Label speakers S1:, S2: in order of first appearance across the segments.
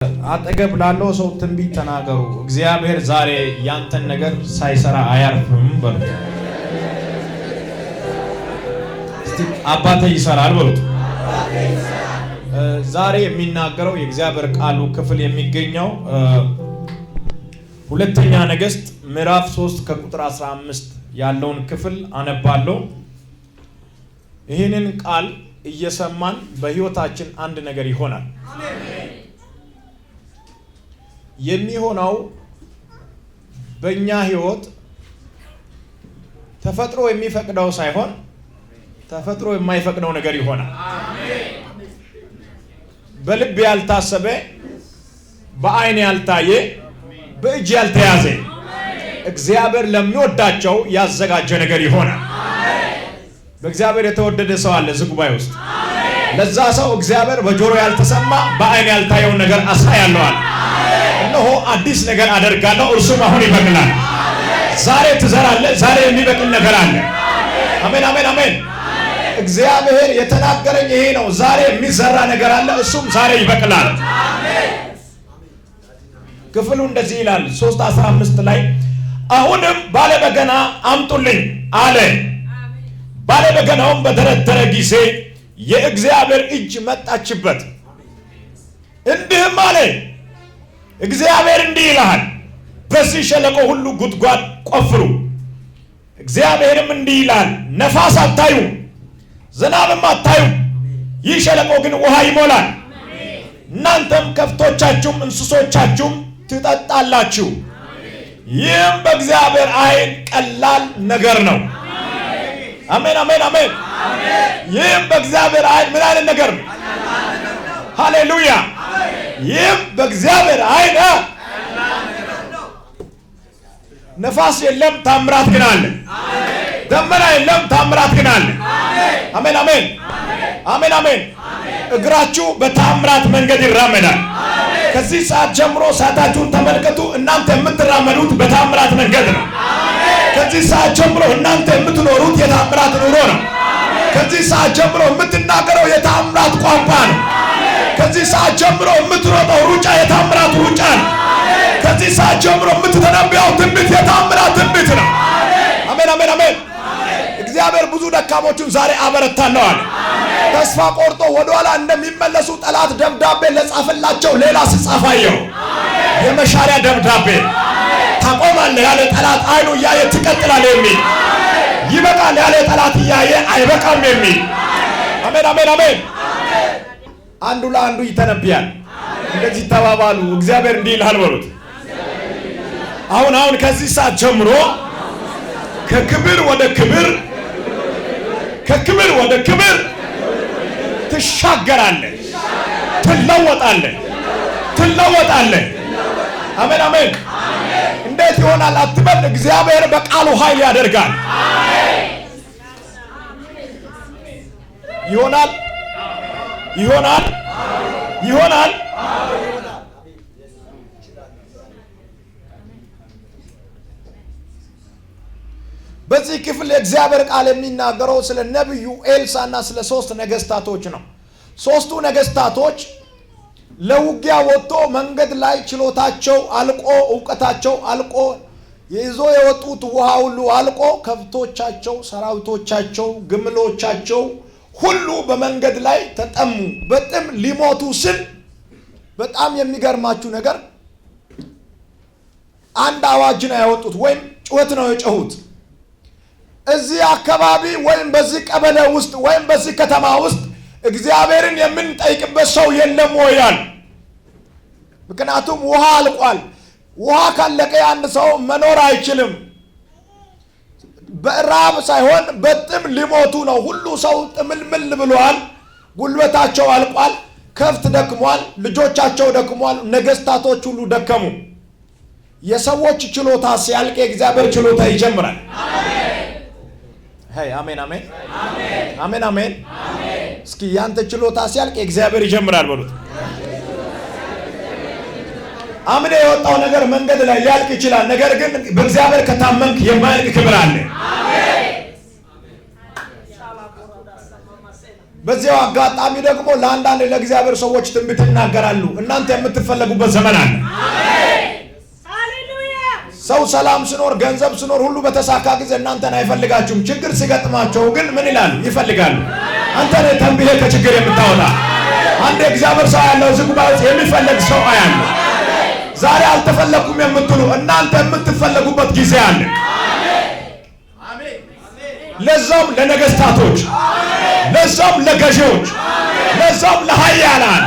S1: አጠገብ ላለው ሰው ትንቢት ተናገሩ። እግዚአብሔር ዛሬ ያንተን ነገር ሳይሰራ አያርፍም በሉ። እስቲ አባቴ ይሰራል በሉት። ዛሬ የሚናገረው የእግዚአብሔር ቃሉ ክፍል የሚገኘው ሁለተኛ ነገሥት ምዕራፍ 3 ከቁጥር 15 ያለውን ክፍል አነባለሁ። ይህንን ቃል እየሰማን በህይወታችን አንድ ነገር ይሆናል። የሚሆነው በእኛ ህይወት ተፈጥሮ የሚፈቅደው ሳይሆን ተፈጥሮ የማይፈቅደው ነገር ይሆናል። በልብ ያልታሰበ፣ በአይን ያልታየ፣ በእጅ ያልተያዘ እግዚአብሔር ለሚወዳቸው ያዘጋጀ ነገር ይሆናል። በእግዚአብሔር የተወደደ ሰው አለ እዚህ ጉባኤ ውስጥ። ለዛ ሰው እግዚአብሔር በጆሮ ያልተሰማ በአይን ያልታየው ነገር አሳያለዋል። እነሆ አዲስ ነገር አደርጋለሁ፣ እርሱም አሁን ይበቅላል። ዛሬ ትዘራለህ፣ ዛሬ የሚበቅል ነገር አለ። አሜን አሜን አሜን። እግዚአብሔር የተናገረኝ ይሄ ነው። ዛሬ የሚዘራ ነገር አለ፣ እሱም ዛሬ ይበቅላል። ክፍሉ እንደዚህ ይላል 3:15 ላይ አሁንም ባለበገና አምጡልኝ አለ። ባለበገናውም በደረደረ ጊዜ የእግዚአብሔር እጅ መጣችበት፣ እንዲህም አለ፣ እግዚአብሔር እንዲህ ይልሃል፣ በዚህ ሸለቆ ሁሉ ጉድጓድ ቆፍሩ። እግዚአብሔርም እንዲህ ይላል፣ ነፋስ አታዩ፣ ዝናብም አታዩ፣ ይህ ሸለቆ ግን ውሃ ይሞላል። እናንተም ከብቶቻችሁም እንስሶቻችሁም ትጠጣላችሁ። ይህም በእግዚአብሔር ዓይን ቀላል ነገር ነው። አሜን አሜን አሜን። ይህም በእግዚአብሔር ዓይን ምን አይነት ነገር ነው? ሃሌሉያ። ይህም በእግዚአብሔር ዓይን ነፋስ የለም፣ ታምራት ግን አለ። ደመና የለም፣ ታምራት ግን አለ። አሜን አሜን አሜን አሜን። እግራችሁ በታምራት መንገድ ይራመዳል። ከዚህ ሰዓት ጀምሮ ሰዓታችሁን ተመልከቱ። እናንተ የምትራመዱት በታምራት መንገድ ነው። ከዚህ ሰዓት ጀምሮ እናንተ የምትኖሩት የታምራት ኑሮ ነው። ከዚህ ሰዓት ጀምሮ የምትናገረው የታምራት ቋንቋ ነው። ከዚህ ሰዓት ጀምሮ የምትሮጠው ሩጫ የታምራት ሩጫ ነው። ከዚህ ሰዓት ጀምሮ የምትተነብየው ትንቢት የታምራት ትንቢት ነው። አሜን አሜን አሜን። እግዚአብሔር ብዙ ደካሞቹን ዛሬ አበረታለሁ አለ። ተስፋ ቆርጦ ወደኋላ እንደሚመለሱ ጠላት ደብዳቤ ለጻፈላቸው ሌላ ሲጻፋየው የመሻሪያ ደብዳቤ ታቆማለህ ያለ ጠላት አይኑ እያየ ትቀጥላለህ የሚል ይበቃል ያለ ጠላት እያየ አይበቃም የሚል አሜን አሜን አሜን። አንዱ ለአንዱ ይተነብያል። እንደዚህ ተባባሉ። እግዚአብሔር እንዲህ ይልሃል በሉት። አሁን ከዚህ ሰዓት ጀምሮ ከክብር ወደ ክብር፣ ከክብር ወደ ክብር ትሻገራለህ፣ ትለወጣለህ፣ ትለወጣለህ። አሜን አሜን። እንዴት ይሆናል አትበል። እግዚአብሔር በቃሉ ኃይል ያደርጋል። ይሆናል ይሆናል ይሆናል። በዚህ ክፍል የእግዚአብሔር ቃል የሚናገረው ስለ ነብዩ ኤልሳና ስለ 3 ነገስታቶች ነው። 3ቱ ነገስታቶች ለውጊያ ወጥቶ መንገድ ላይ ችሎታቸው አልቆ፣ ዕውቀታቸው አልቆ፣ ይዞ የወጡት ውሃ ሁሉ አልቆ፣ ከብቶቻቸው፣ ሰራዊቶቻቸው፣ ግመሎቻቸው ሁሉ በመንገድ ላይ ተጠሙ። በጥም ሊሞቱ ስል በጣም የሚገርማችሁ ነገር አንድ አዋጅ ነው ያወጡት፣ ወይም ጩኸት ነው የጮሁት። እዚህ አካባቢ ወይም በዚህ ቀበሌ ውስጥ ወይም በዚህ ከተማ ውስጥ እግዚአብሔርን የምንጠይቅበት ሰው የለም ወያል። ምክንያቱም ውሃ አልቋል። ውሃ ካለቀ አንድ ሰው መኖር አይችልም። በራብ ሳይሆን በጥም ሊሞቱ ነው። ሁሉ ሰው ጥምልምል ብሏል። ጉልበታቸው አልቋል። ከፍት ደክሟል። ልጆቻቸው ደክሟል። ነገስታቶች ሁሉ ደከሙ። የሰዎች ችሎታ ሲያልቅ የእግዚአብሔር ችሎታ ይጀምራል። አሜን አሜን አሜን አሜን። እስኪ ያንተ ችሎታ ሲያልቅ የእግዚአብሔር ይጀምራል በሉት። አምኔ የወጣው ነገር መንገድ ላይ ሊያልቅ ይችላል። ነገር ግን በእግዚአብሔር ከታመንክ የማያልቅ ክብር አለ። በዚያው አጋጣሚ ደግሞ ለአንዳንድ ለእግዚአብሔር ሰዎች ትንቢት ይናገራሉ። እናንተ የምትፈለጉበት ዘመን አለ። ሰው ሰላም ሲኖር ገንዘብ ሲኖር ሁሉ በተሳካ ጊዜ እናንተን አይፈልጋችሁም። ችግር ሲገጥማቸው ግን ምን ይላሉ? ይፈልጋሉ። አንተ ነህ ተንብዬ ከችግር የምታወጣ። አንድ እግዚአብሔር ሰው ያለው እዚህ ጉባኤ ውስጥ የሚፈልግ ሰው አያለ። ዛሬ አልተፈለኩም የምትሉ እናንተ የምትፈለጉበት ጊዜ አለ። ለዛም ለነገስታቶች፣ ለዛም ለገዢዎች፣ ለዛም ለኃያላን፣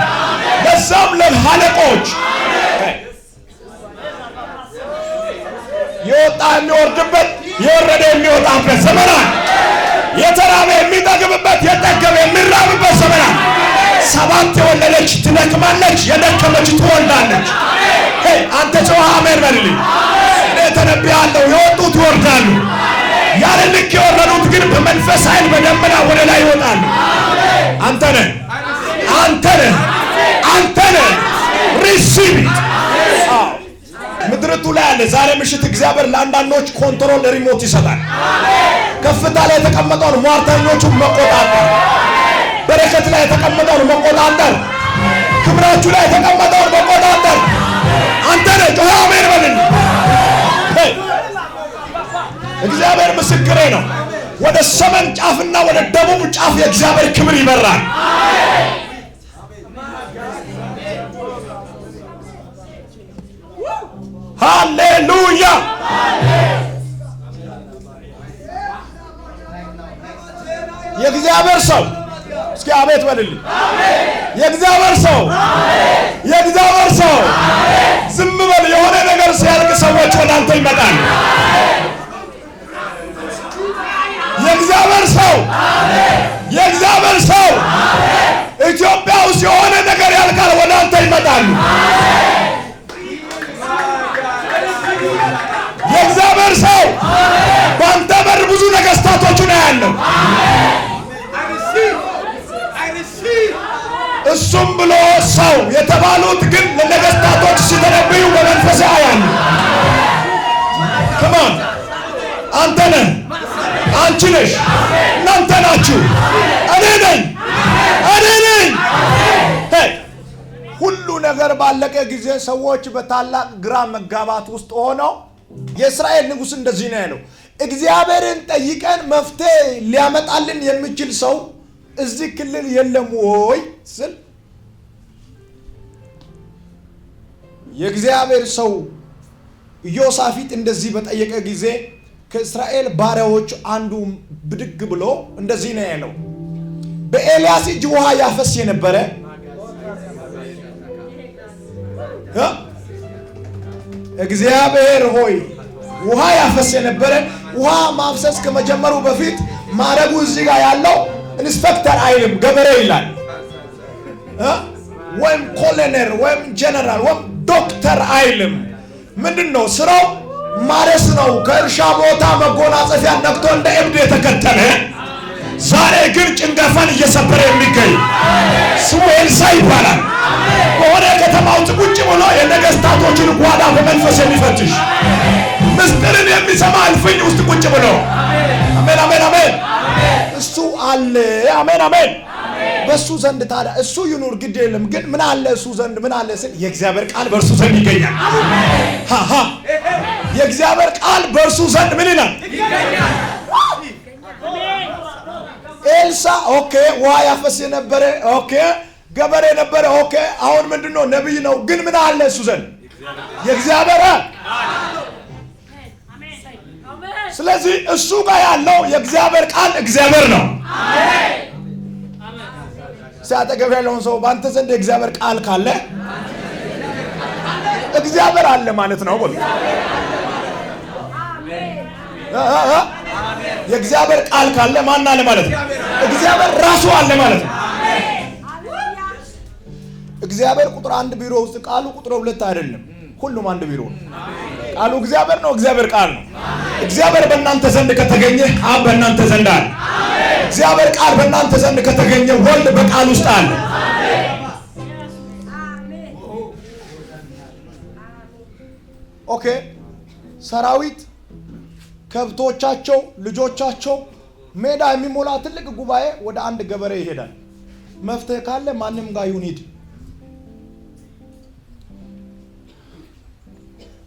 S1: ለዛም ለሃለቆች የወጣ የሚወርድበት የወረደ የሚወጣበት ዘመናት፣ የተራበ የሚጠግብበት የጠገበ የሚራብበት ዘመናት። 7 የወለደች ትደክማለች፣ የደከመች ትወልዳለች። አንተ ጮኸ አሜን በልልኝ። እኔ ተነብያለሁ። የወጡት ይወርዳሉ፣ ያለ ልክ የወረዱት ግን በመንፈስ ኃይል በደመና ወደ ላይ ይወጣሉ። አንተ ነህ፣ አንተ ነህ፣ አንተ ነህ። ሪሲቭ ምድርቱ ላይ አለ። ዛሬ ምሽት እግዚአብሔር ለአንዳንዶች ኮንትሮል ሪሞት ይሰጣል። ከፍታ ላይ የተቀመጠውን ሟርተኞቹን መቆጣጠር፣ በረከት ላይ የተቀመጠውን መቆጣጠር፣ ክብራችሁ ላይ የተቀመጠውን መቆጣጠር አንተ ነህ። ጮኸ አሜን በልልኝ። እግዚአብሔር ምስክሬ ነው። ወደ ሰሜን ጫፍና ወደ ደቡብ ጫፍ የእግዚአብሔር ክብር ይበራል። ሃሌሉያ። የእግዚአብሔር ሰው እስኪ አቤት በልልኝ። የእግዚአብሔር ሰው፣ የእግዚአብሔር ሰው ዝም በል። የሆነ ነገር ሲያልቅ ሰዎች ወደ አንተ ይመጣሉ። የእግዚአብሔር ሰው፣ የእግዚአብሔር ሰው ኢትዮጵያ ውስጥ የሆነ ነገር ያልቃል፣ ወደ አንተ ይመጣሉ። የእግዚአብሔር ሰው በአንተ በር ብዙ ነገስታቶች ነው ያለው። እሱም ብሎ ሰው የተባሉት ግን ለነገስታቶች ሲተነብዩ በመንፈስ ያያሉ። ከማን አንተ ነህ፣ አንቺ ነሽ፣ እናንተ ናችሁ፣ እኔ ነኝ፣ እኔ ነኝ። ሁሉ ነገር ባለቀ ጊዜ ሰዎች በታላቅ ግራ መጋባት ውስጥ ሆነው የእስራኤል ንጉሥ እንደዚህ ነው ያለው፣ እግዚአብሔርን ጠይቀን መፍትሄ ሊያመጣልን የሚችል ሰው እዚህ ክልል የለም ወይ ስል የእግዚአብሔር ሰው ኢዮሳፊጥ እንደዚህ በጠየቀ ጊዜ ከእስራኤል ባሪያዎች አንዱ ብድግ ብሎ እንደዚህ ነው ያለው፣ በኤልያስ እጅ ውሃ ያፈስ የነበረ እግዚአብሔር ሆይ ውሃ ያፈስ የነበረ ውሃ ማፍሰስ ከመጀመሩ በፊት ማረጉ እዚህ ጋር ያለው ኢንስፔክተር አይልም፣ ገበሬ ይላል። ወይም ኮሎኔል ወይም ጀነራል ወይም ዶክተር አይልም። ምንድነው ስራው? ማረስ ነው። ከእርሻ ቦታ መጎናጸፊያ ነክቶ እንደ እብድ የተከተለ ዛሬ ግን ጭንገፋን እየሰበረ የሚገኝ ስሙ ኤልሳዕ ይባላል። በሆነ ከተማ ውስጥ ቁጭ ብሎ የነገስታቶችን ጓዳ በመንፈስ የሚፈትሽ ምስጢርን የሚሰማ እልፍኝ ውስጥ ቁጭ ብሎ አሜን አሜን አሜን እሱ አለ። አሜን አሜን። በሱ ዘንድ ታዲያ እሱ ይኑር ግድ የለም። ግን ምን አለ እሱ ዘንድ ምን አለ ስል የእግዚአብሔር ቃል በእርሱ ዘንድ ይገኛል። የእግዚአብሔር ቃል በእርሱ ዘንድ ምን ይላል? ይገኛል። ኤልሳዕ ኦኬ፣ ውሃ ያፈስ የነበረ ኦኬ፣ ገበሬ ነበረ ኦኬ። አሁን ምንድነው? ነብይ ነው። ግን ምን አለ እሱ ዘንድ? የእግዚአብሔር ስለዚህ እሱ ጋር ያለው የእግዚአብሔር ቃል እግዚአብሔር ነው። አሜን። ሲያጠገብ ያለውን ሰው በአንተ ዘንድ የእግዚአብሔር ቃል ካለ እግዚአብሔር አለ ማለት ነው ብሎ የእግዚአብሔር ቃል ካለ ማን አለ ማለት ነው? እግዚአብሔር ራሱ አለ ማለት ነው። እግዚአብሔር ቁጥር 1 ቢሮ ውስጥ ቃሉ ቁጥር 2 አይደለም። ሁሉም አንድ ቢሮ ነው። ቃሉ እግዚአብሔር ነው። እግዚአብሔር ቃል ነው። እግዚአብሔር በእናንተ ዘንድ ከተገኘ አብ በእናንተ ዘንድ አለ። እግዚአብሔር ቃል በእናንተ ዘንድ ከተገኘ ወልድ በቃል ውስጥ አለ። ኦኬ። ሰራዊት፣ ከብቶቻቸው፣ ልጆቻቸው ሜዳ የሚሞላ ትልቅ ጉባኤ ወደ አንድ ገበሬ ይሄዳል። መፍትሄ ካለ ማንም ጋር ይሁን ሂድ።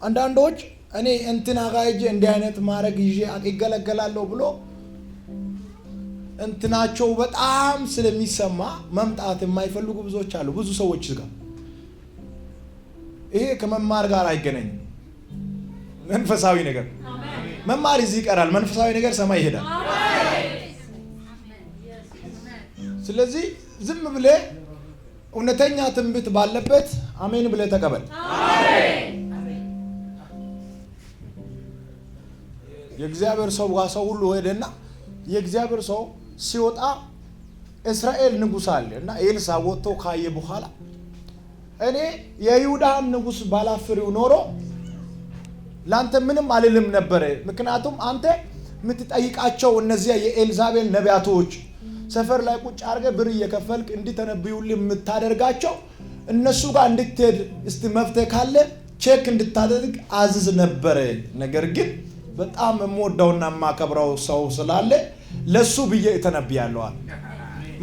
S1: አንዳንዶች እኔ እንትና ጋር ሂጄ እንዲህ አይነት ማድረግ ይዤ ይገለገላለሁ ብሎ እንትናቸው በጣም ስለሚሰማ መምጣት የማይፈልጉ ብዙዎች አሉ። ብዙ ሰዎች ጋር ይሄ ከመማር ጋር አይገናኝም። መንፈሳዊ ነገር መማር እዚህ ይቀራል፣ መንፈሳዊ ነገር ሰማይ ይሄዳል። ስለዚህ ዝም ብለህ እውነተኛ ትንቢት ባለበት አሜን ብለህ ተቀበል። የእግዚአብሔር ሰው ጋር ሰው ሁሉ ሄደና የእግዚአብሔር ሰው ሲወጣ እስራኤል ንጉሥ አለ እና ኤልሳ ወጥቶ ካየ በኋላ እኔ የይሁዳን ንጉሥ ባላፍሪው ኖሮ ላንተ ምንም አልልም ነበር። ምክንያቱም አንተ የምትጠይቃቸው እነዚያ የኤልዛቤል ነቢያቶች ሰፈር ላይ ቁጭ አድርገህ ብር እየከፈልክ እንዲተነብዩልህ የምታደርጋቸው እነሱ ጋር እንድትሄድ እስቲ መፍትሄ ካለ ቼክ እንድታደርግ አዝዝ ነበር። ነገር ግን በጣም የምወደውና የማከብረው ሰው ስላለ ለሱ ብዬ እተነብያለሁ።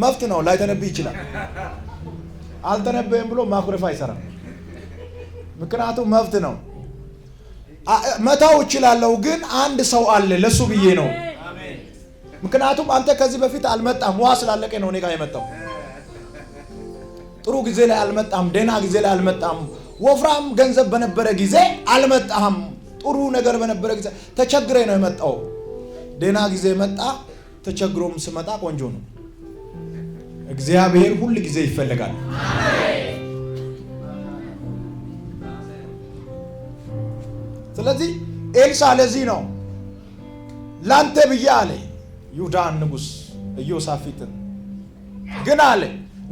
S1: መፍትሄ ነው፣ ላይተነብይ ይችላል። አልተነበየም ብሎ ማኩረፍ አይሰራም። ምክንያቱም መፍትሄ ነው። መታው እችላለሁ፣ ግን አንድ ሰው አለ ለሱ ብዬ ነው። ምክንያቱም አንተ ከዚህ በፊት አልመጣም፣ ዋ ስላለቀ ነው እኔ ጋር የመጣው። ጥሩ ጊዜ ላይ አልመጣም፣ ደህና ጊዜ ላይ አልመጣም፣ ወፍራም ገንዘብ በነበረ ጊዜ አልመጣም፣ ጥሩ ነገር በነበረ ጊዜ ተቸግሬ ነው የመጣው። ደህና ጊዜ መጣ፣ ተቸግሮም ስመጣ ቆንጆ ነው። እግዚአብሔር ሁሉ ጊዜ ይፈልጋል። ስለዚህ ኤልሳ ለዚህ ነው ላንተ ብዬ አለ ይሁዳን ንጉሥ ኢዮሳፊጥን። ግን አለ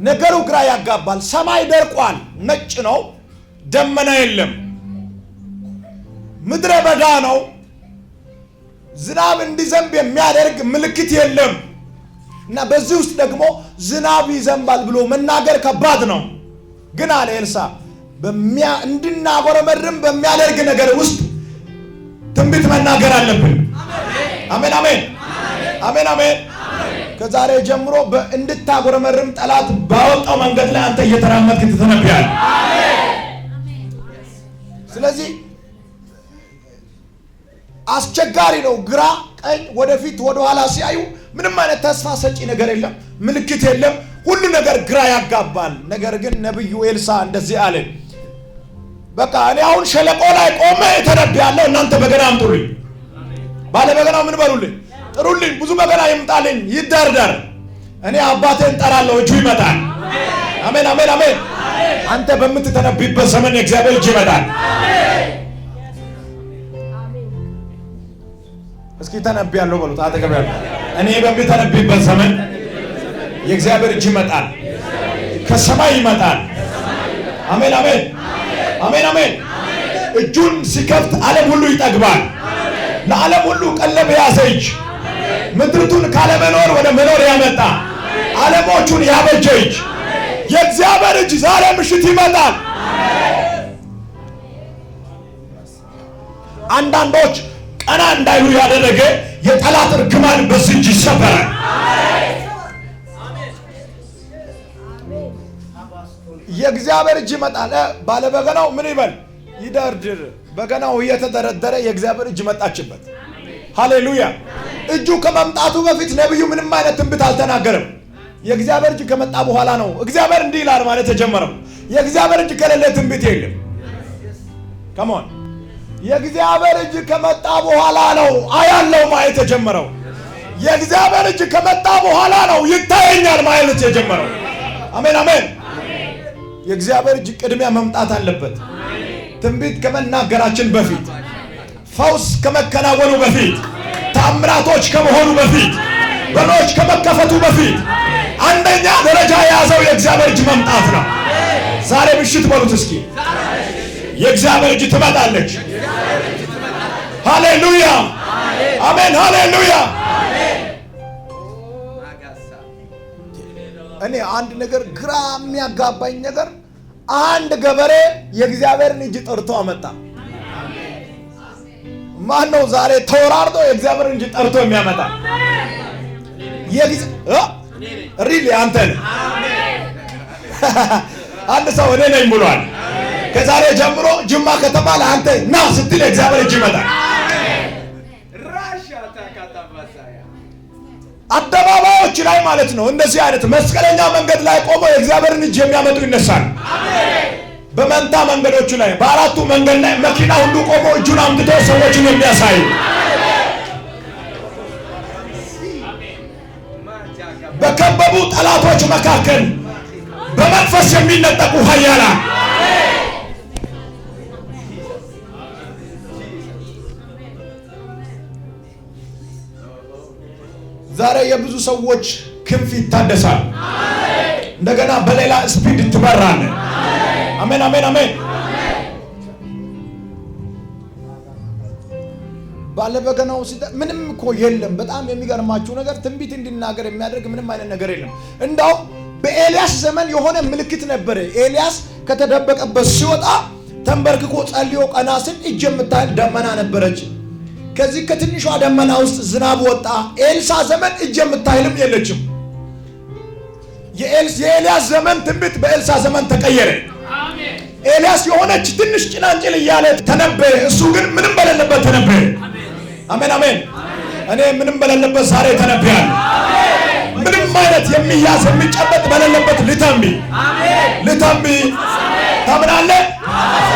S1: ነገሩ ግራ ያጋባል። ሰማይ ደርቋል፣ ነጭ ነው፣ ደመና የለም፣ ምድረ በዳ ነው፣ ዝናብ እንዲዘንብ የሚያደርግ ምልክት የለም እና በዚህ ውስጥ ደግሞ ዝናብ ይዘንባል ብሎ መናገር ከባድ ነው። ግን አለ ኤልሳ እንድናጎረመርም በሚያደርግ ነገር ውስጥ ትንቢት መናገር አለብን። አሜን አሜን አሜን አሜን። ከዛሬ ጀምሮ እንድታጎረመርም ጠላት ባወጣው መንገድ ላይ አንተ እየተራመድክ ትተነብያለህ። ስለዚህ አስቸጋሪ ነው። ግራ ቀኝ፣ ወደፊት ወደኋላ ሲያዩ ምንም አይነት ተስፋ ሰጪ ነገር የለም፣ ምልክት የለም። ሁሉ ነገር ግራ ያጋባል። ነገር ግን ነብዩ ኤልሳ እንደዚህ አለ፣ በቃ እኔ አሁን ሸለቆ ላይ ቆሜ ተነብያለሁ። እናንተ በገና አምጡልኝ። ባለ በገናው ምን በሉልኝ? ጥሩልኝ። ብዙ በገና ይምጣልኝ፣ ይደርደር። እኔ አባቴን ጠራለሁ፣ እጁ ይመጣል። አሜን አሜን አሜን። አንተ በምትተነብይበት ዘመን የእግዚአብሔር እጅ ይመጣል። እስኪ ተነብያለሁ በሉት። አጠገባለሁ እኔ በምተነብይበት ዘመን የእግዚአብሔር እጅ ይመጣል፣ ከሰማይ ይመጣል። አሜን አሜን አሜን አሜን። እጁን ሲከፍት ዓለም ሁሉ ይጠግባል። ለዓለም ሁሉ ቀለብ የያዘ እጅ፣ ምድርቱን ካለመኖር ወደ መኖር ያመጣ፣ ዓለሞቹን ያበጀ እጅ፣ የእግዚአብሔር እጅ ዛሬ ምሽት ይመጣል። አንዳንዶች ቀና እንዳይሉ ያደረገ የጠላት እርግማን በዚህ እጅ ይሰበራል። የእግዚአብሔር እጅ ይመጣል። ባለበገናው ምን ይበል? ይደርድር። በገናው እየተደረደረ የእግዚአብሔር እጅ መጣችበት። ሃሌሉያ። እጁ ከመምጣቱ በፊት ነብዩ ምንም አይነት ትንቢት አልተናገረም። የእግዚአብሔር እጅ ከመጣ በኋላ ነው እግዚአብሔር እንዲህ ይላል ማለት የጀመረው። የእግዚአብሔር እጅ ከሌለ ትንቢት የለም። ከሞን የእግዚአብሔር እጅ ከመጣ በኋላ ነው አያለው ማለት የጀመረው። የእግዚአብሔር እጅ ከመጣ በኋላ ነው ይታየኛል ማለት የጀመረው። አሜን አሜን። የእግዚአብሔር እጅ ቅድሚያ መምጣት አለበት። ትንቢት ከመናገራችን በፊት፣ ፈውስ ከመከናወኑ በፊት፣ ታምራቶች ከመሆኑ በፊት፣ በሮች ከመከፈቱ በፊት አንደኛ ደረጃ የያዘው የእግዚአብሔር እጅ መምጣት ነው። ዛሬ ምሽት በሉት እስኪ የእግዚአብሔር እጅ ትመጣለች። ሃሌሉያ አሜን ሃሌሉያ። እኔ አንድ ነገር ግራ የሚያጋባኝ ነገር አንድ ገበሬ የእግዚአብሔርን እጅ ጠርቶ አመጣ። ማን ነው ዛሬ ተወራርዶ የእግዚአብሔርን እጅ ጠርቶ የሚያመጣ? ሪሊ አንተ ነህ። አንድ ሰው እኔ ነኝ ብሏል። ከዛሬ ጀምሮ ጅማ ከተማ ለአንተ ና ስትል እግዚአብሔር እጅ ይመጣል። አደባባዮች ላይ ማለት ነው። እንደዚህ አይነት መስቀለኛ መንገድ ላይ ቆሞ የእግዚአብሔርን እጅ የሚያመጡ ይነሳል። በመንታ መንገዶቹ ላይ በአራቱ መንገድ ላይ መኪና ሁሉ ቆሞ እጁን አምጥቶ ሰዎችን የሚያሳይ በከበቡ ጠላቶች መካከል በመንፈስ የሚነጠቁ ኃያላን ዛሬ የብዙ ሰዎች ክንፍ ይታደሳል። እንደገና በሌላ ስፒድ ትበራለህ። አሜን አሜን አሜን። ባለበገናው ምንም እኮ የለም። በጣም የሚገርማችሁ ነገር ትንቢት እንዲናገር የሚያደርግ ምንም አይነት ነገር የለም። እንዳው በኤልያስ ዘመን የሆነ ምልክት ነበረ። ኤልያስ ከተደበቀበት ሲወጣ ተንበርክኮ ጸልዮ ቀና ሲል እጅ የምታህል ደመና ነበረች። ከዚህ ከትንሿ ደመና ውስጥ ዝናብ ወጣ። ኤልሳ ዘመን እጅ የምታህልም የለችም። የኤልያስ ዘመን ትንቢት በኤልሳ ዘመን ተቀየረ። ኤልያስ የሆነች ትንሽ ጭላንጭል እያለ ተነበየ። እሱ ግን ምንም በሌለበት ተነበየ። አሜን አሜን። እኔ ምንም በሌለበት ዛሬ ተነብያለሁ። ምንም አይነት የሚያዝ የሚጨበጥ በሌለበት ልተንብይ ታምናለህ?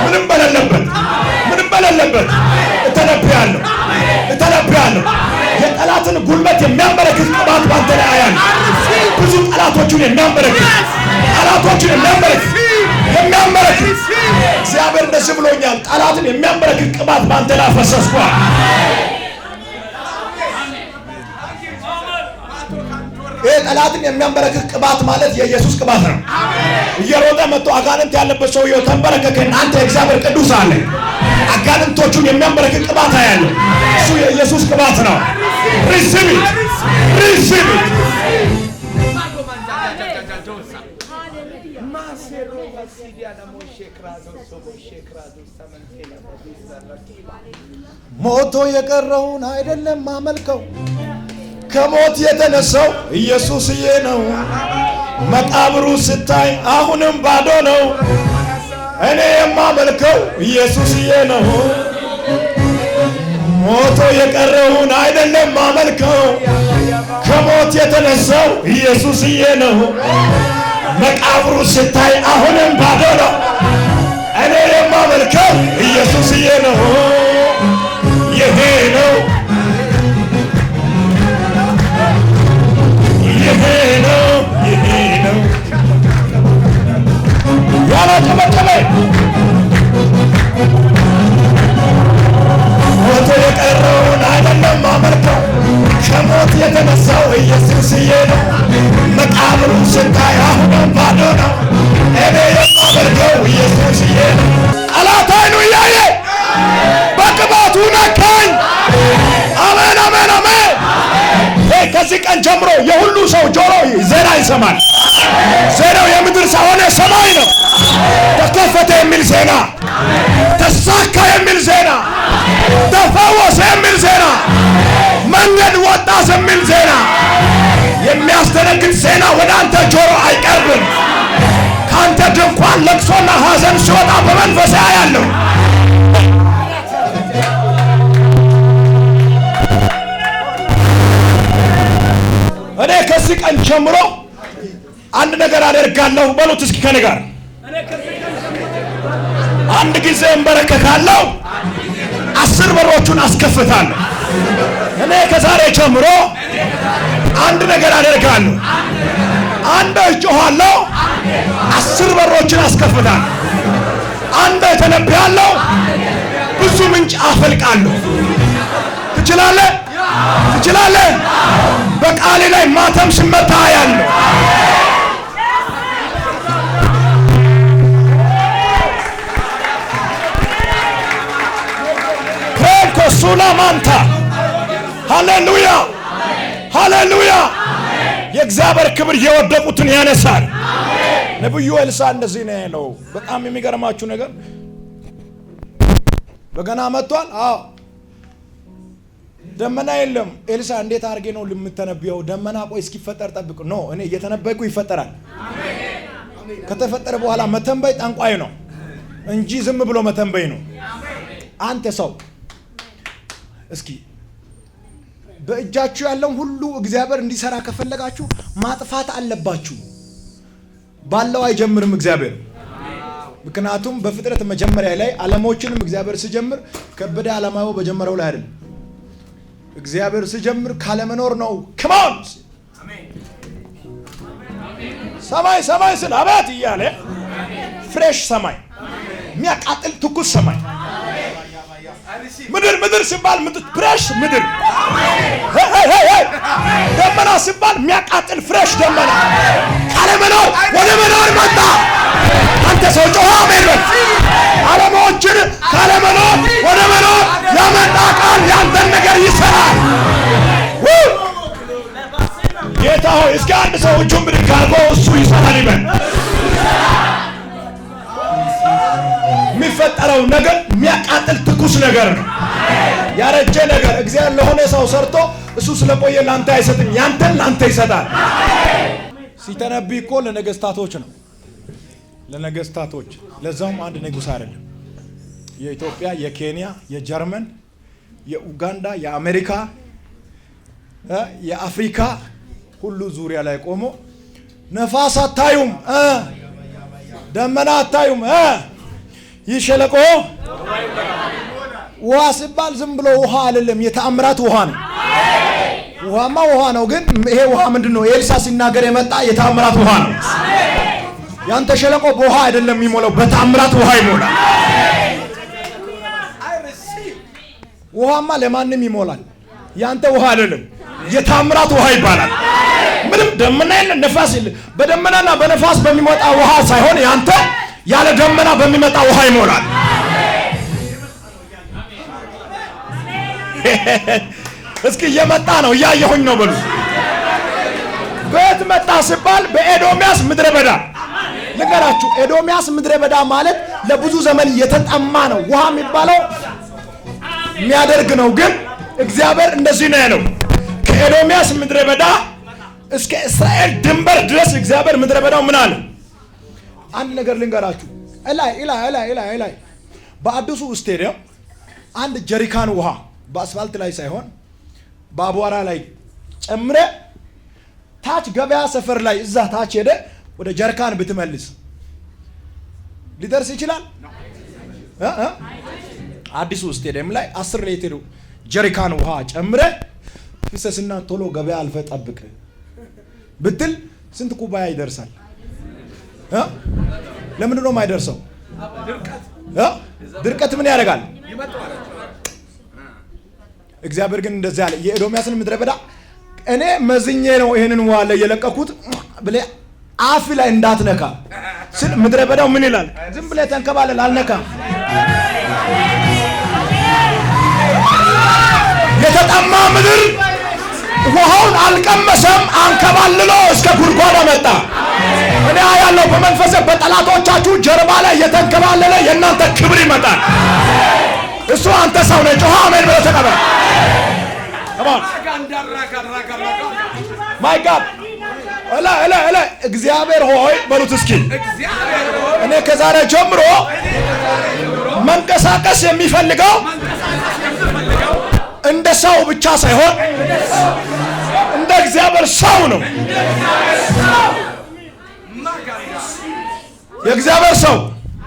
S1: ምንም በሌለበት እተነብያለሁ። የጠላትን ጉልበት የሚያንበረክክ ቅባት ባንተ ላይ አያለሁ። ብዙ ጠላቶቹን የሚያንበረክክ እግዚአብሔር እንደዚህ ብሎኛል። ጠላትን የሚያንበረክክ ቅባት ባንተ ላይ አፈሰስኳል። ይህ ጠላትን የሚያንበረክክ ቅባት ማለት የኢየሱስ ቅባት ነው። እየሮጠ መጥቶ አጋንንት ያለበት ሰውየው ተንበረከከ። አንተ የእግዚአብሔር ቅዱስ አለ። አጋንንቶቹን የሚያንበረክክ ቅባት አያለሁ። እሱ የኢየሱስ ቅባት ነው። ሪሲቭ ኢት። ሞቶ የቀረውን አይደለም ማመልከው፣ ከሞት የተነሳው ኢየሱስዬ ነው። መቃብሩ ስታይ አሁንም ባዶ ነው። እኔ የማመልከው ኢየሱስዬ ነው። ሞቶ የቀረውን አይደለም ማመልከው፣ ከሞት የተነሳው ኢየሱስዬ ነው። መቃብሩ ስታይ አሁንም ባዶ ነው። እኔ የማመልከው ኢየሱስዬ ነው። ይሄ ነው ያላጨበጨበ ሞቶ የቀረውን አይደለም ማመልከው፣ ከሞት የተነሳው ኢየሱስዬ ነው። መቃብሩ ስታይ አሁንም ባዶ ነው። እኔ የማመልከው ኢየሱስዬ ነው። ጠላት ዓይኑ እያየ በቅባቱ ነካኝ። አሜን አሜን አሜን። ከዚህ ቀን ጀምሮ የሁሉ ሰው ጆሮ ዜና ይሰማል። ዜናው የምድር ሳይሆን ሰማይ ነው። ተከፈተ የሚል ዜና፣ ተሳካ የሚል ዜና፣ ተፈወሰ የሚል ዜና፣ መንገድ ወጣ የሚል ዜና፣ የሚያስደነግጥ ዜና ወደ አንተ ጆሮ አይቀርብም። ከአንተ ድንኳን ለቅሶና ሐዘን ሲወጣ በመንፈስ ያያለሁ። እኔ ከዚህ ቀን ጀምሮ አንድ ነገር አደርጋለሁ። በሉት እስኪ ከኔ ጋር አንድ ጊዜ እንበረከካለሁ፣ 10 በሮቹን አስከፍታለሁ። እኔ ከዛሬ ጀምሮ አንድ ነገር አደርጋለሁ። አንድ እጮሃለሁ፣ 10 በሮችን አስከፍታለሁ። አንድ ተነብያለሁ፣ ብዙ ምንጭ አፈልቃለሁ። ትችላለህ? በቃሌ ላይ ማተም ሲመታ ያለው ሱላ ማንታ። ሃሌሉያ ሃሌሉያ። የእግዚአብሔር ክብር የወደቁትን ያነሳል። ነብዩ ኤልሳ እንደዚህ ነው ያለው። በጣም የሚገርማችሁ ነገር በገና መጥቷል። አዎ ደመና የለም። ኤልሳ እንዴት አድርጌ ነው የምተነብየው? ደመና ቆይ እስኪፈጠር ጠብቅ። ኖ እኔ እየተነበይኩ ይፈጠራል። ከተፈጠረ በኋላ መተንበይ ጠንቋይ ነው እንጂ ዝም ብሎ መተንበይ ነው። አንተ ሰው እስኪ በእጃችሁ ያለውን ሁሉ እግዚአብሔር እንዲሰራ ከፈለጋችሁ ማጥፋት አለባችሁ። ባለው አይጀምርም እግዚአብሔር። ምክንያቱም በፍጥረት መጀመሪያ ላይ ዓለሞችንም እግዚአብሔር ሲጀምር ከበደ ዓለማው በጀመረው ላይ አይደለም። እግዚአብሔር ሲጀምር ካለመኖር ነው። ከማን ሰማይ ሰማይ ስለ አባት እያለ ፍሬሽ ሰማይ፣ የሚያቃጥል ትኩስ ሰማይ፣ ምድር ምድር ሲባል ፍሬሽ ምድር፣ ደመና ሲባል የሚያቃጥል ፍሬሽ ደመና፣ ካለመኖር ወደ መኖር መጣ። አንተ ሰው ጮኸ አሜን በል። ዓለሞችን ካለመኖር ወደ መኖር ያመጣ ቃል ያንተን ነገር ይሰራል። ጌታ ሆይ እስኪ አንድ ሰው እጁን ብድግ አድርጎ እሱ ይሰራል ይበል። የሚፈጠረው ነገር የሚያቃጥል ትኩስ ነገር ነው። ያረጀ ነገር እግዚአብሔር ለሆነ ሰው ሰርቶ እሱ ስለቆየ ላንተ አይሰጥም፣ ያንተን ላንተ ይሰጣል። ሲተነብይ እኮ ለነገስታቶች ነው፣ ለነገስታቶች። ለዛውም አንድ ንጉስ አይደለም። የኢትዮጵያ፣ የኬንያ፣ የጀርመን፣ የኡጋንዳ፣ የአሜሪካ፣ የአፍሪካ ሁሉ ዙሪያ ላይ ቆሞ ነፋስ አታዩም፣ ደመና አታዩም፣ ይህ ሸለቆ ውሃ ሲባል ዝም ብሎ ውሃ አይደለም፣ የተአምራት ውሃ ነው። ውሃማ ውሃ ነው፣ ግን ይሄ ውሃ ምንድነው? ኤልሳ ሲናገር የመጣ የተአምራት ውሃ ነው። ያንተ ሸለቆ በውሃ አይደለም የሚሞላው፣ በተአምራት ውሃ ይሞላል። ውሃማ ለማንም ይሞላል፣ ያንተ ውሃ አይደለም፣ የተአምራት ውሃ ይባላል። ምንም ደመና የለ ነፋስ የለ፣ በደመናና በነፋስ በሚመጣ ውሃ ሳይሆን ያንተ ያለ ደመና በሚመጣ ውሃ ይሞላል። እስኪ እየመጣ ነው እያየሁኝ ነው በሉ። ቤት መጣ ሲባል በኤዶሚያስ ምድረ በዳ ልንገራችሁ። ኤዶሚያስ ምድረ በዳ ማለት ለብዙ ዘመን የተጠማ ነው። ውሃ የሚባለው የሚያደርግ ነው። ግን እግዚአብሔር እንደዚህ ነው ያለው፣ ከኤዶሚያስ ምድረ በዳ እስከ እስራኤል ድንበር ድረስ እግዚአብሔር ምድረ በዳው ምን አለ? አንድ ነገር ልንገራችሁ። እላይ በአዲሱ ስቴዲየም አንድ ጀሪካን ውሃ በአስፋልት ላይ ሳይሆን በአቧራ ላይ ጨምረ ታች ገበያ ሰፈር ላይ እዛ ታች ሄደ ወደ ጀሪካን ብትመልስ ሊደርስ ይችላል? አዲሱ ስቴዲየም ላይ 10 ሊትር ጀሪካን ውሃ ጨምረ ፍሰስና ቶሎ ገበያ አልፈ ጠብቅ ብትል ስንት ኩባያ ይደርሳል? ለምን ነው የማይደርሰው? ድርቀት ምን ያደርጋል? እግዚአብሔር ግን እንደዚህ ያለ የኤዶሚያስን ምድረ በዳ እኔ መዝኜ ነው ይሄንን ውሃ ላይ የለቀኩት ብለ አፍ ላይ እንዳትነካ ስል ምድረ በዳው ምን ይላል? ዝም ብለ ተንከባለል፣ አልነካም። የተጠማ ምድር ውሃውን አልቀመሰም፣ አንከባልሎ እስከ ጉድጓድ መጣ። እኔ ያለው በመንፈስ በጠላቶቻችሁ ጀርባ ላይ የተንከባለለ የእናንተ ክብር ይመጣል። እሱ አንተ ሰው ነህ። ጮኸ አሜን ብለህ ተቀበል። ማይ ጋድ እላ እግዚአብሔር ሆይ በሉት እስኪ። እኔ ከዛሬ ጀምሮ መንቀሳቀስ የሚፈልገው እንደ ሰው ብቻ ሳይሆን እንደ እግዚአብሔር ሰው ነው። የእግዚአብሔር ሰው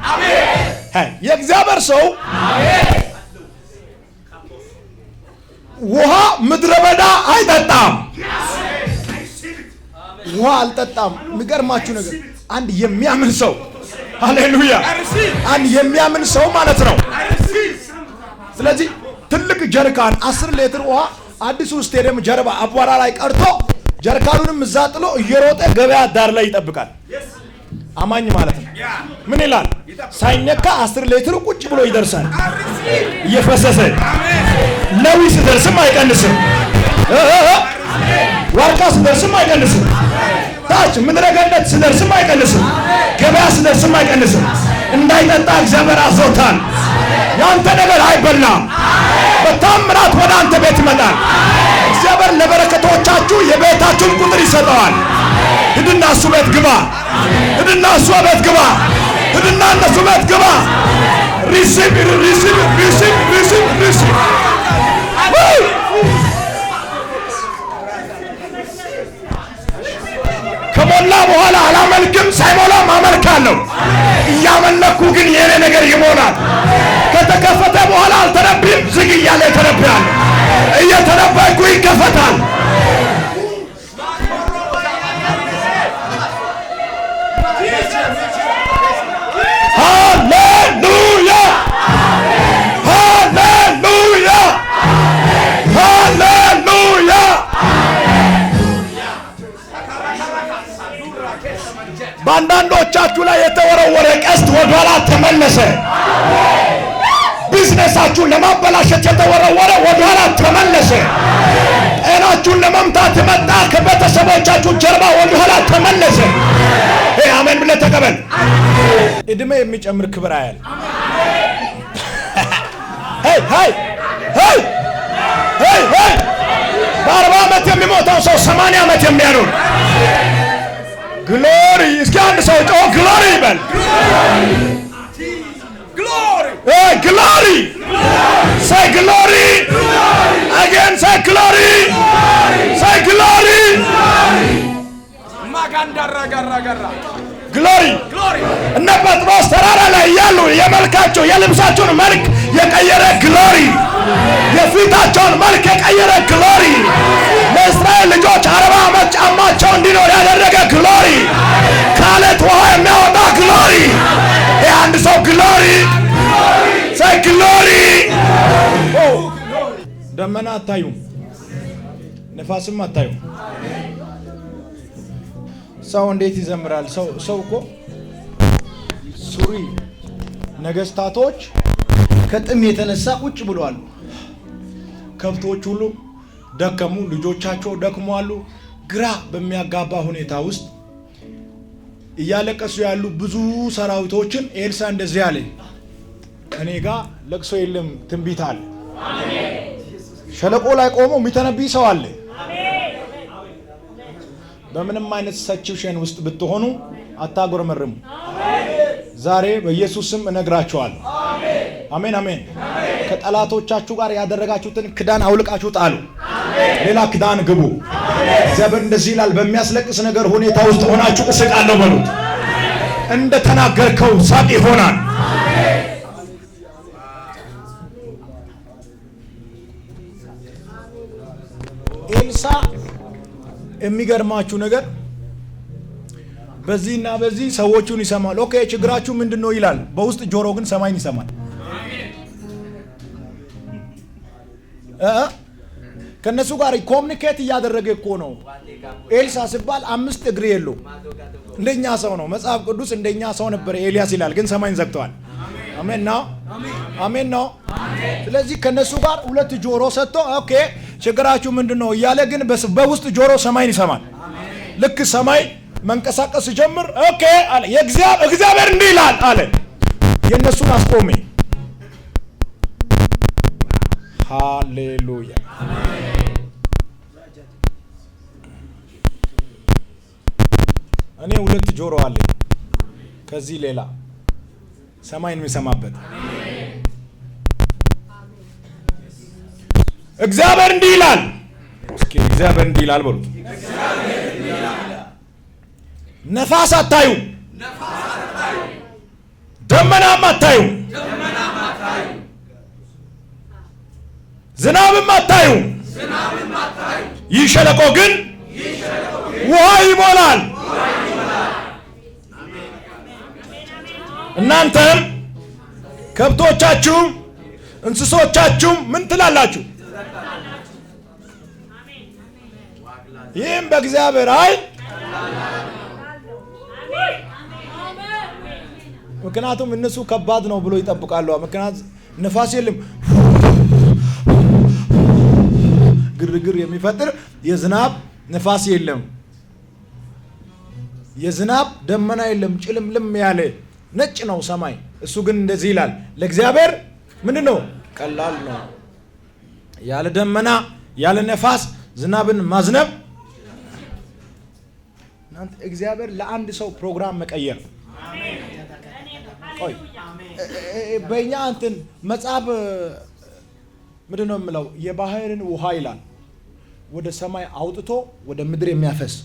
S1: አሜን። የእግዚአብሔር ሰው አሜን። ውሃ ምድረ በዳ አይጠጣም። ውሃ አልጠጣም። የሚገርማችሁ ነገር አንድ የሚያምን ሰው ሃሌሉያ፣ አንድ የሚያምን ሰው ማለት ነው። ስለዚህ ትልቅ ጀሪካን 10 ሊትር ውሃ አዲሱ ስቴዲየም ጀርባ አቧራ ላይ ቀርቶ ጀሪካኑንም እዛ ጥሎ እየሮጠ ገበያ ዳር ላይ ይጠብቃል። አማኝ ማለት ነው። ምን ይላል? ሳይነካ 10 ሊትር ቁጭ ብሎ ይደርሳል እየፈሰሰ። ለዊ ሲደርስም አይቀንስም፣ ዋርካ ሲደርስም አይቀንስም፣ ታች ምድረ ገነት ሲደርስም አይቀንስም፣ ገበያ ሲደርስም አይቀንስም። እንዳይጠጣ እግዚአብሔር አዞታል። ያንተ ነገር አይበላም፣ በታምራት ወደ አንተ ቤት ይመጣል። እግዚአብሔር ለበረከቶቻችሁ የቤታችሁን ቁጥር ይሰጠዋል። ሂድና እሱ ቤት ግባ። ሂድና እሷ ቤት ግባ። ሂድና እነሱ ቤት ግባ። ሪሲቭ ሪሲቭ ሪሲቭ ሪሲቭ ሪሲቭ። ከሞላ በኋላ አላመልክም፣ ሳይሞላም አመልካለሁ። እያመለኩ ግን የኔ ነገር ይሞላል። ከተከፈተ በኋላ አልተነብይም፣ ዝግ እያለ ተነብያለሁ። እየተነበይኩ ይከፈታል። ሃሌሉያ ሃሌሉያ ሃሌሉያ። በአንዳንዶቻችሁ ላይ የተወረወረ ቀስት ወደኋላ ተመለሰ። ቢዝነሳችሁን ለማበላሸት የተወረወረ ወደኋላ ተመለሰ። ጤናችሁን ለመምታት መጣ ከቤተሰቦቻችሁ ጀርባ ወደኋላ ተመለሰ። አሜን ብለህ ተቀበል። እድሜ የሚጨምር ክብር አያል። ሄይ ሄይ ሄይ ሄይ ሄይ። በ40 ዓመት የሚሞተው ሰው 80 ዓመት የሚያኖር ግሎሪ። እስኪ አንድ ሰው ጮህ ግሎሪ ይበል። Glory! Say glory! Again, say glory! Say glory! Glory! እነ ጴጥሮስ ተራራ ላይ ያሉ የመልካቸው የልብሳቸውን መልክ የቀየረ ግሎሪ፣ የፊታቸውን መልክ የቀየረ ግሎሪ፣ ለእስራኤል ልጆች 40 ዓመት ጫማቸው እንዲኖር ያደረገ ግሎሪ፣ ከአለት ውሃ የሚያወጣ ግሎሪ። የአንድ ሰው ግሎሪ ሳይ ግሎሪ። ደመና አታዩም፣ ነፋስም አታዩም። ሰው እንዴት ይዘምራል? ሰው እኮ ሱሪ ነገስታቶች ከጥም የተነሳ ቁጭ ብለዋል። ከብቶች ሁሉ ደከሙ፣ ልጆቻቸው ደክመዋል። ግራ በሚያጋባ ሁኔታ ውስጥ እያለቀሱ ያሉ ብዙ ሰራዊቶችን ኤልሳ እንደዚህ አለ፣ እኔ ጋር ለቅሶ የለም ትንቢት አለ። ሸለቆ ላይ ቆሞ የሚተነብይ ሰው አለ። በምንም አይነት ሰችሽን ውስጥ ብትሆኑ አታጎረመርሙ። ዛሬ በኢየሱስ ስም እነግራችኋለሁ። አሜን አሜን። ከጠላቶቻችሁ ጋር ያደረጋችሁትን ክዳን አውልቃችሁ ጣሉ፣ ሌላ ክዳን ግቡ። እግዚአብሔር እንደዚህ ይላል፣ በሚያስለቅስ ነገር ሁኔታ ውስጥ ሆናችሁ እስቃለሁ በሉት። እንደ ተናገርከው ሳቅ ይሆናል። ኤልሳ የሚገርማችሁ ነገር በዚህና በዚህ ሰዎቹን ይሰማል። ኦኬ ችግራችሁ ምንድነው ይላል። በውስጥ ጆሮ ግን ሰማይን ይሰማል። ከነሱ ጋር ኮሙኒኬት እያደረገ እኮ ነው። ኤልሳ ሲባል 5 እግር የለው፣ እንደኛ ሰው ነው። መጽሐፍ ቅዱስ እንደኛ ሰው ነበር ኤልያስ ይላል፣ ግን ሰማይን ዘግቷል። አሜን ነው አሜን ነው። ስለዚህ ከነሱ ጋር 2 ጆሮ ሰጥቶ ኦኬ ችግራችሁ ምንድነው እያለ ግን በውስጥ ጆሮ ሰማይን ይሰማል። ልክ ሰማይ መንቀሳቀስ ጀምር ኦኬ አለ። እግዚአብሔር እንዲህ ይላል አለ። የነሱን አስቆሜ። ሃሌሉያ እኔ 2 ጆሮ አለኝ ከዚህ ሌላ ሰማይን የሚሰማበት። እግዚአብሔር እንዲህ ይላል። እስኪ እግዚአብሔር እንዲህ ይላል በሉት። ነፋስ አታዩ፣ ደመናም አታዩ፣ ዝናብም አታዩ። ይህ ሸለቆ ግን ውሃ ይሞላል። እናንተም ከብቶቻችሁም እንስሶቻችሁም ምን ትላላችሁ? ይህም በእግዚአብሔር ኃይል። ምክንያቱም እነሱ ከባድ ነው ብሎ ይጠብቃሉ። ምክንያቱም ነፋስ የለም፣ ግርግር የሚፈጥር የዝናብ ነፋስ የለም፣ የዝናብ ደመና የለም፣ ጭልምልም ያለ ነጭ ነው ሰማይ። እሱ ግን እንደዚህ ይላል፣ ለእግዚአብሔር ምንድን ነው? ቀላል ነው። ያለ ደመና ያለ ነፋስ ዝናብን ማዝነብ እናንተ እግዚአብሔር ለአንድ ሰው ፕሮግራም መቀየር አሜን። ቆይ በእኛ እንትን መጽሐፍ ምንድነው የምለው? የባህርን ውሃ ይላል ወደ ሰማይ አውጥቶ ወደ ምድር የሚያፈስ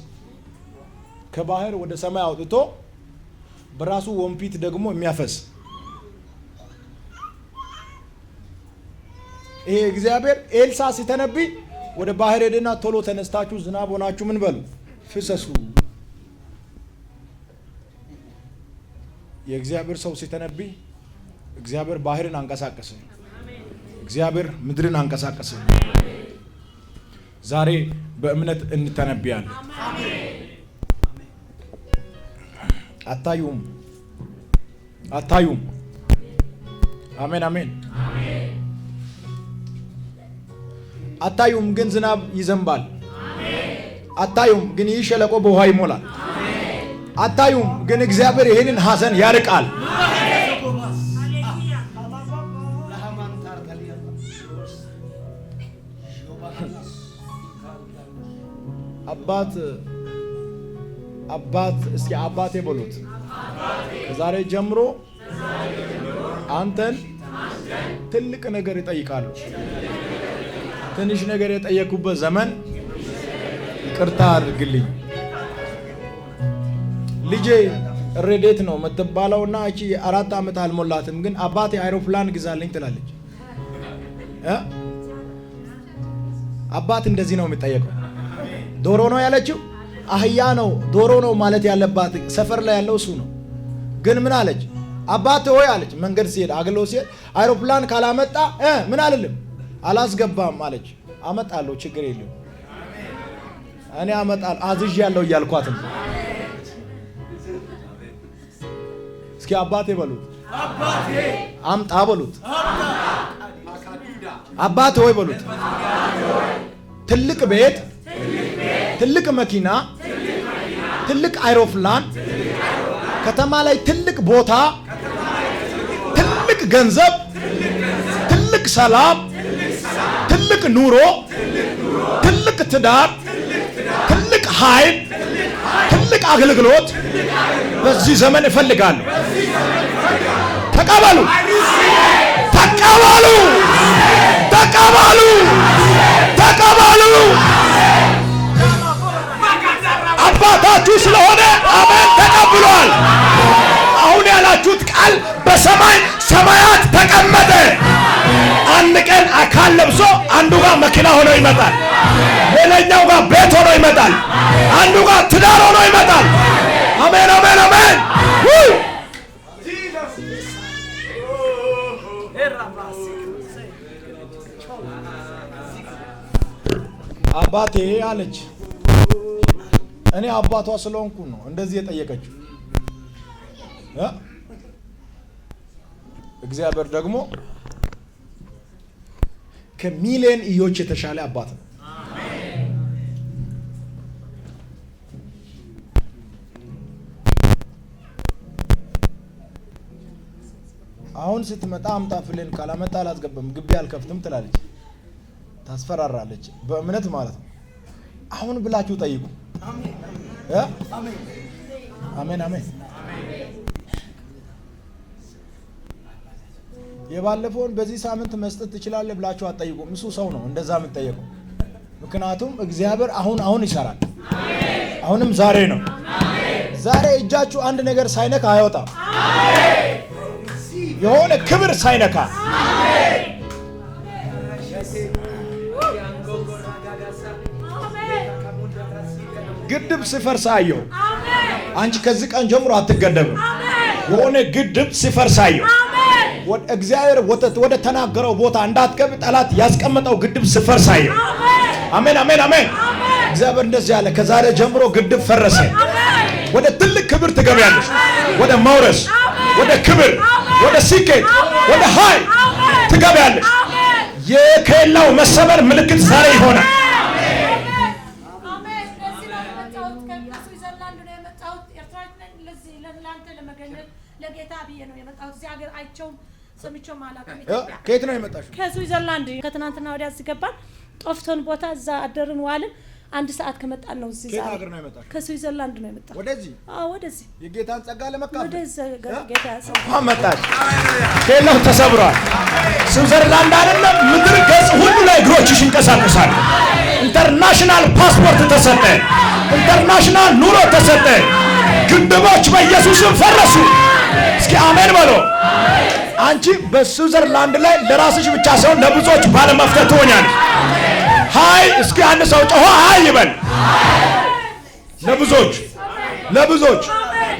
S1: ከባህር ወደ ሰማይ አውጥቶ በራሱ ወንፊት ደግሞ የሚያፈስ ይሄ እግዚአብሔር ኤልሳ ሲተነብይ ወደ ባህር ሄደና ቶሎ ተነስታችሁ ዝናብ ሆናችሁ ምን በሉ ፍሰሱ። የእግዚአብሔር ሰው ሲተነብይ እግዚአብሔር ባህርን አንቀሳቀሰ፣ እግዚአብሔር ምድርን አንቀሳቀሰ። ዛሬ በእምነት እንተነብያለን። አታዩም አታዩም። አሜን አሜን። አታዩም ግን ዝናብ ይዘንባል። አታዩም ግን ይህ ሸለቆ በውሃ ይሞላል። አታዩም ግን እግዚአብሔር ይህንን ሐዘን ያርቃል። አባት እስኪ አባቴ በሉት። ከዛሬ ጀምሮ አንተን ትልቅ ነገር ይጠይቃሉ። ትንሽ ነገር የጠየቁበት ዘመን ይቅርታ አድርግልኝ። ልጄ ረዴት ነው የምትባለውና እቺ 4 ዓመት አልሞላትም፣ ግን አባቴ አይሮፕላን ግዛልኝ ትላለች። አባት እንደዚህ ነው የሚጠየቀው። ዶሮ ነው ያለችው፣ አህያ ነው ዶሮ ነው ማለት ያለባት ሰፈር ላይ ያለው እሱ ነው። ግን ምን አለች? አባት ሆይ አለች። መንገድ ሲሄድ አግሎ ሲሄድ አይሮፕላን ካላመጣ ምን አልልም አላስገባም አለች። አመጣለሁ ችግር የለም እኔ አመጣለሁ አዝዥ ያለው እያልኳትም። እስኪ አባቴ በሉት። አባቴ አምጣ በሉት። አባቴ ሆይ በሉት። ትልቅ ቤት፣ ትልቅ መኪና፣ ትልቅ አይሮፕላን፣ ከተማ ላይ ትልቅ ቦታ፣ ትልቅ ገንዘብ፣ ትልቅ ሰላም፣ ትልቅ ኑሮ፣ ትልቅ ትዳር፣ ትልቅ ኃይል፣ ትልቅ አገልግሎት በዚህ ዘመን እፈልጋለሁ። ተቀበሉ፣ ተቀበሉ፣ ተቀበሉ፣ ተቀበሉ። አባታችሁ ስለሆነ አሜን ተቀብሏል። አሁን ያላችሁት ቃል በሰማይ ሰማያት ተቀመጠ። አንድ ቀን አካል ለብሶ አንዱ ጋር መኪና ሆኖ ይመጣል፣ ሌላኛው ጋር ቤት ሆኖ ይመጣል፣ አንዱ ጋር ትዳር ሆኖ ይመጣል። አሜን አሜን አሜን። አባቴ አለች። እኔ አባቷ ስለሆንኩ ነው እንደዚህ የጠየቀችው። እግዚአብሔር ደግሞ ከሚሊዮን ኢዮች የተሻለ አባት ነው። አሁን ስትመጣ አምጣ ፍሌን ካላመጣ አላስገባም፣ ግቢ አልከፍትም ትላለች፣ ታስፈራራለች። በእምነት ማለት ነው። አሁን ብላችሁ ጠይቁ። አሜን አሜን። የባለፈውን በዚህ ሳምንት መስጠት ትችላለህ ብላችሁ አትጠይቁም። እሱ ሰው ነው እንደዛ የምትጠየቀው። ምክንያቱም እግዚአብሔር አሁን ይሰራል። አሁንም ዛሬ ነው። ዛሬ እጃችሁ አንድ ነገር ሳይነካ አይወጣም። የሆነ ክብር ሳይነካ ግድብ ሲፈርስ አየሁ። አንቺ ከዚህ ቀን ጀምሮ አትገደብም። የሆነ ግድብ ሲፈርስ አየሁ። እግዚአብሔር ወደ ተናገረው ቦታ እንዳትገብ ጠላት ያስቀመጠው ግድብ ሲፈርስ አየሁ። አሜን አሜን አሜን። እግዚአብሔር እንደዚህ ያለ ከዛሬ ጀምሮ ግድብ ፈረሰ። ወደ ትልቅ ክብር ትገቢያለሽ። ወደ መውረስ፣ ወደ ክብር፣ ወደ ስኬት፣ ወደ ኃይል ትገቢያለሽ። የኬላው መሰበር ምልክት ዛሬ ይሆናል። ከየት ነው የመጣሽው?
S2: ከስዊዘርላንድ። ከትናንትና ወዲያ ገባን። ጦፍቶን ቦታ እዛ አደርን ዋልን። አንድ ሰዓት ከመጣን ነው እዚህ ዛሬ ከስዊዘርላንድ ነው የመጣው
S1: ወደዚህ
S2: ወደዚህ
S1: የጌታን ጸጋ ለመካፈል
S2: ወደዚህ ጌታ
S1: መጣች ከለው ተሰብሯል ስዊዘርላንድ አይደለም ምድር ገጽ ሁሉ ላይ እግሮችሽ ይንቀሳቀሳሉ ኢንተርናሽናል ፓስፖርት ተሰጠ ኢንተርናሽናል ኑሮ ተሰጠ ግንቦች በኢየሱስም ፈረሱ እስኪ አሜን በሉ አንቺ በስዊዘርላንድ ላይ ለራስሽ ብቻ ሳይሆን ለብዙዎች ባለመፍተት ሆኛል ሃይ እስኪ አንድ ሰው ጮሆ ሃይ ይበል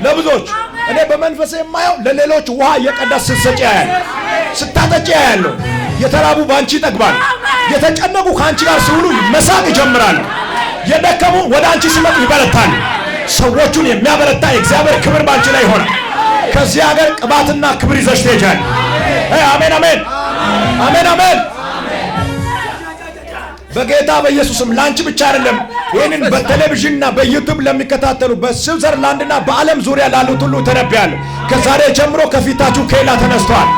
S1: ለብዙዎች እኔ በመንፈስ የማየው ለሌሎች ውሃ እየቀዳስ ስትሰጪ ያያል ስታጠጪ ያያል የተራቡ ባንቺ ይጠግባል የተጨነቁ ካንቺ ጋር ሲውሉ መሳቅ ይጀምራሉ የደከሙ ወደ አንቺ ሲመጡ ይበረታሉ ሰዎቹን የሚያበረታ የእግዚአብሔር ክብር ባንቺ ላይ ይሆናል ከዚህ ሀገር ቅባትና ክብር ይዘሽ ትሄጃለሽ አሜን በጌታ በኢየሱስም ላንቺ ብቻ አይደለም ይሄንን በቴሌቪዥንና በዩቲዩብ ለሚከታተሉ በስዊዘርላንድና በዓለም ዙሪያ ላሉት ሁሉ ተነብያለሁ ከዛሬ ጀምሮ ከፊታችሁ ኬላ ተነስቷል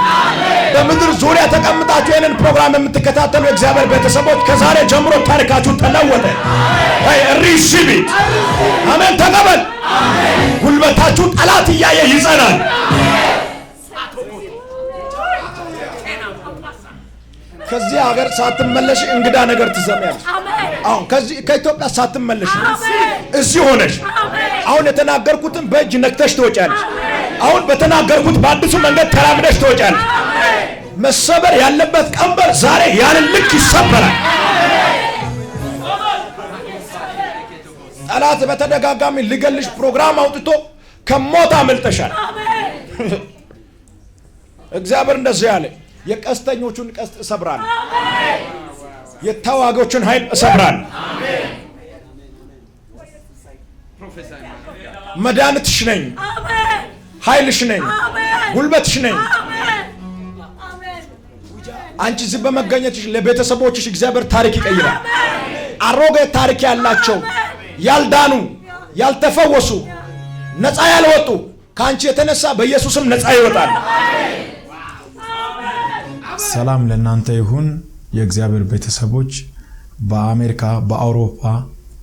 S1: በምድር ዙሪያ ተቀምጣችሁ ይሄንን ፕሮግራም የምትከታተሉ የእግዚአብሔር ቤተሰቦች ከዛሬ ጀምሮ ታሪካችሁ ተለወጠ ሪሲቭ ኢት አሜን ተቀበል ጉልበታችሁ ጠላት እያየ ይጸናል ከዚህ ሀገር ሳትመለሽ እንግዳ ነገር ትሰማያለሽ አሁን ከዚህ ከኢትዮጵያ ሳትመለሽ እዚህ ሆነሽ አሁን የተናገርኩትን በእጅ ነክተሽ ትወጫለሽ አሁን በተናገርኩት በአዲሱ መንገድ ተራምደሽ ትወጫለሽ መሰበር ያለበት ቀንበር ዛሬ ያለ ልክ ይሰበራል ጠላት በተደጋጋሚ ሊገልሽ ፕሮግራም አውጥቶ ከሞት አመልጠሻል እግዚአብሔር እንደዚህ ያለ የቀስተኞቹን ቀስት እሰብራለሁ የተዋጎቹን ኃይል እሰብራለሁ መድኃኒትሽ ነኝ ኃይልሽ ነኝ ጉልበትሽ ነኝ አንቺ እዚህ በመገኘትሽ ለቤተሰቦችሽ እግዚአብሔር ታሪክ ይቀይራል አሮጌ ታሪክ ያላቸው ያልዳኑ ያልተፈወሱ ነፃ ያልወጡ ካንቺ የተነሳ በኢየሱስም ነፃ ይወጣል
S3: ሰላም ለእናንተ ይሁን የእግዚአብሔር ቤተሰቦች በአሜሪካ በአውሮፓ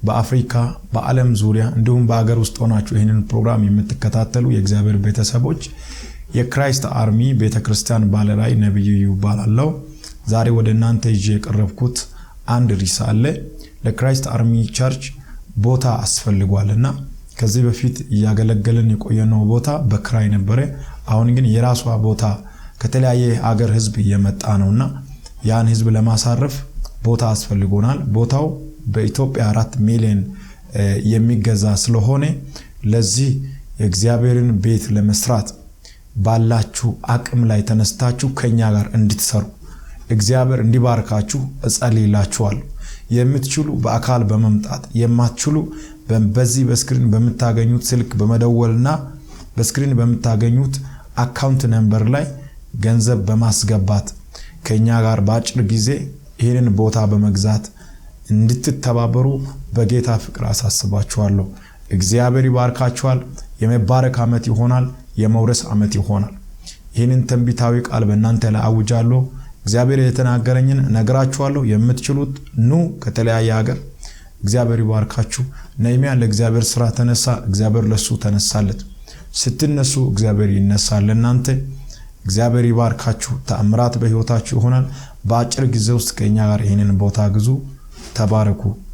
S3: በአፍሪካ በዓለም ዙሪያ እንዲሁም በአገር ውስጥ ሆናችሁ ይሄንን ፕሮግራም የምትከታተሉ የእግዚአብሔር ቤተሰቦች የክራይስት አርሚ ቤተክርስቲያን ባለራዕይ ነብዩ ይባላልው ዛሬ ወደ እናንተ ይዤ የቀረብኩት አንድ ርዕስ አለ ለክራይስት አርሚ ቸርች ቦታ አስፈልጓልና ከዚህ በፊት ያገለገለን የቆየነው ቦታ በክራይ ነበር አሁን ግን የራሷ ቦታ ከተለያየ ሀገር ህዝብ እየመጣ ነውና ያን ህዝብ ለማሳረፍ ቦታ አስፈልጎናል ቦታው በኢትዮጵያ 4 ሚሊዮን የሚገዛ ስለሆነ ለዚህ የእግዚአብሔርን ቤት ለመስራት ባላችሁ አቅም ላይ ተነስታችሁ ከኛ ጋር እንድትሰሩ እግዚአብሔር እንዲባርካችሁ እጸልይላችኋለሁ የምትችሉ በአካል በመምጣት የማትችሉ በዚህ በስክሪን በመታገኙት ስልክ በመደወልና በስክሪን በመታገኙት አካውንት ነምበር ላይ ገንዘብ በማስገባት ከኛ ጋር ባጭር ጊዜ ይሄንን ቦታ በመግዛት እንድትተባበሩ በጌታ ፍቅር አሳስባችኋለሁ እግዚአብሔር ይባርካችኋል የመባረክ አመት ይሆናል የመውረስ አመት ይሆናል ይሄንን ትንቢታዊ ቃል በእናንተ ላይ አውጃለሁ እግዚአብሔር የተናገረኝን ነግራችኋለሁ የምትችሉት ኑ ከተለያየ ሀገር እግዚአብሔር ይባርካችሁ ነይሚያ ለእግዚአብሔር ስራ ተነሳ እግዚአብሔር ለሱ ተነሳለት ስትነሱ እግዚአብሔር ይነሳል ለእናንተ እግዚአብሔር ይባርካችሁ ተአምራት በህይወታችሁ ይሆናል ባጭር ጊዜ ውስጥ ከኛ ጋር ይሄንን ቦታ ግዙ ተባረኩ